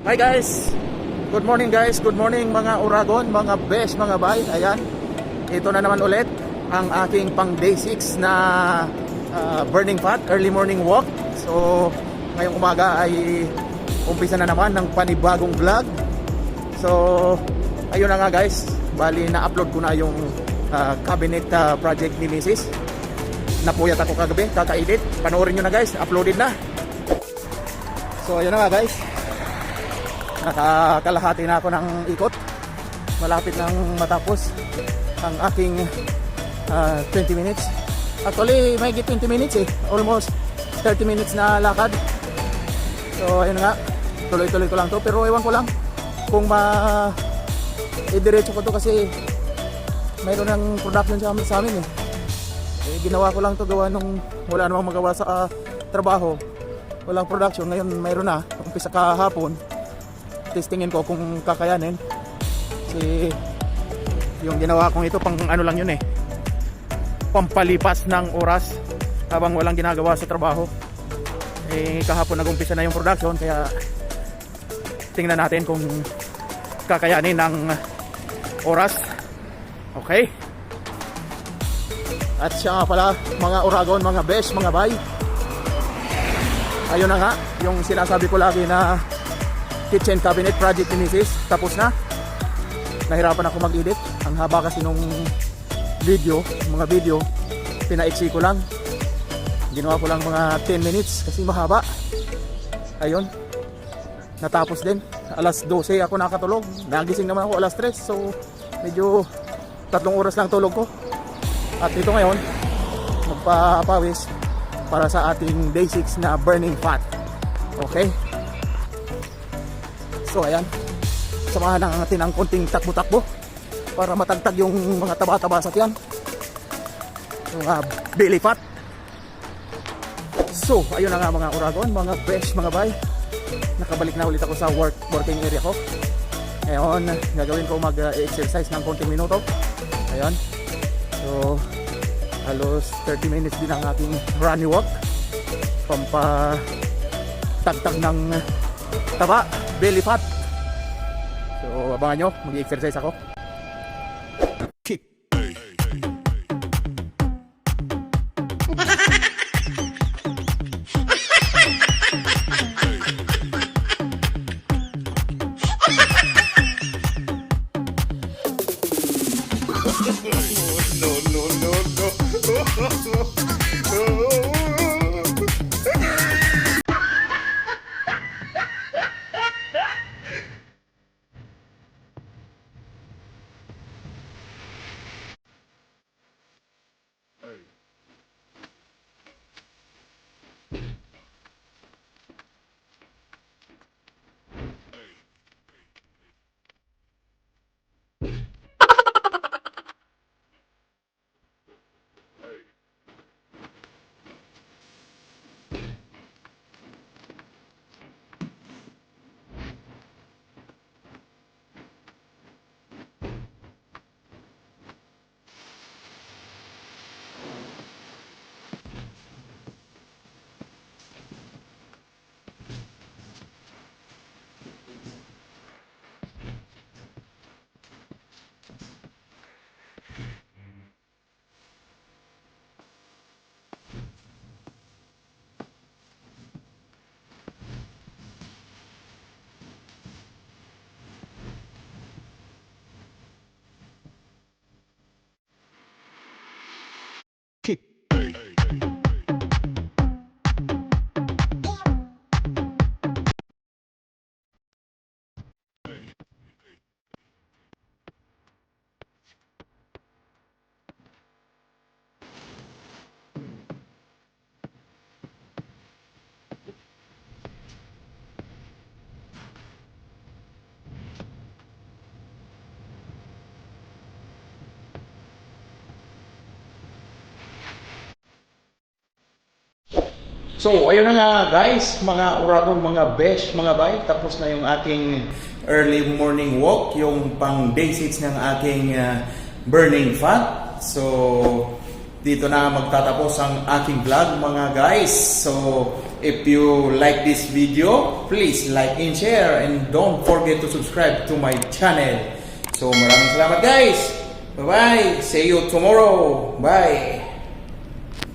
Hi guys! Good morning guys! Good morning mga Uragon, mga besh, mga bay. Ayan, ito na naman ulit ang aking pang day 6 na burning fat, early morning walk. So, ngayong umaga ay umpisa na naman ng panibagong vlog. So, ayun na nga guys. Bali, na-upload ko na yung cabinet project ni Mrs. Napuyat ako kagabi, kaka-edit. Panoorin nyo na guys, uploaded na. So, ayun na nga guys. Nakakalahati na ako ng ikot. Malapit nang matapos ang aking 20 minutes. Actually, may 20 minutes eh. Almost 30 minutes na lakad. So, ayun nga. Tuloy-tuloy ko lang to. Pero ewan ko lang kung i-diretso ko to kasi mayroon ng production sa amin eh. Ginawa ko lang to gawa nung wala namang magawa sa trabaho. Walang production. Ngayon mayroon na. Umpisa kahapon. Testingin ko kung kakayanin. Kasi yung ginawa kong ito pang ano lang yun eh, pampalipas ng oras habang walang ginagawa sa trabaho. Kahapon nag-umpisa na yung production, kaya tingnan natin kung kakayanin ng oras. Okay. At siya nga pala mga Uragon, mga besh, mga bay, ayun na nga yung sinasabi ko lagi na kitchen cabinet project ni Mrs. Tapos na. Nahirapan ako mag-edit. Ang haba kasi nung mga video, pinaiksi ko lang. Ginawa ko lang mga 10 minutes kasi mahaba. Ayun. Natapos din. Alas 12 ako nakatulog. Nagising naman ako alas 3. So, medyo 3 oras lang tulog ko. At ito ngayon, magpapawis para sa ating day 6 na burning fat. Okay? So ayan, samahan lang natin ang konting takbo-takbo para matagtag yung mga taba-taba sa tiyan, yung belly fat. So ayun na nga mga Uragon, mga besh, mga bay. Nakabalik na ulit ako sa working area ko. Ngayon, gagawin ko mag-exercise ng konting minuto. Ayan. So halos 30 minutes din ang aking running walk, pampatagtag ng taba, belly fat. So abangan nyo, mag-exercise ako. Kick. Kick. So, ayun na nga guys, mga Uragon, mga besh, mga bay. Tapos na yung aking early morning walk, yung pang day 6 ng aking burning fat. So, dito na magtatapos ang aking vlog mga guys. So, If you like this video, please like and share, and don't forget to subscribe to my channel. So maraming salamat guys. Bye bye. See you tomorrow. Bye.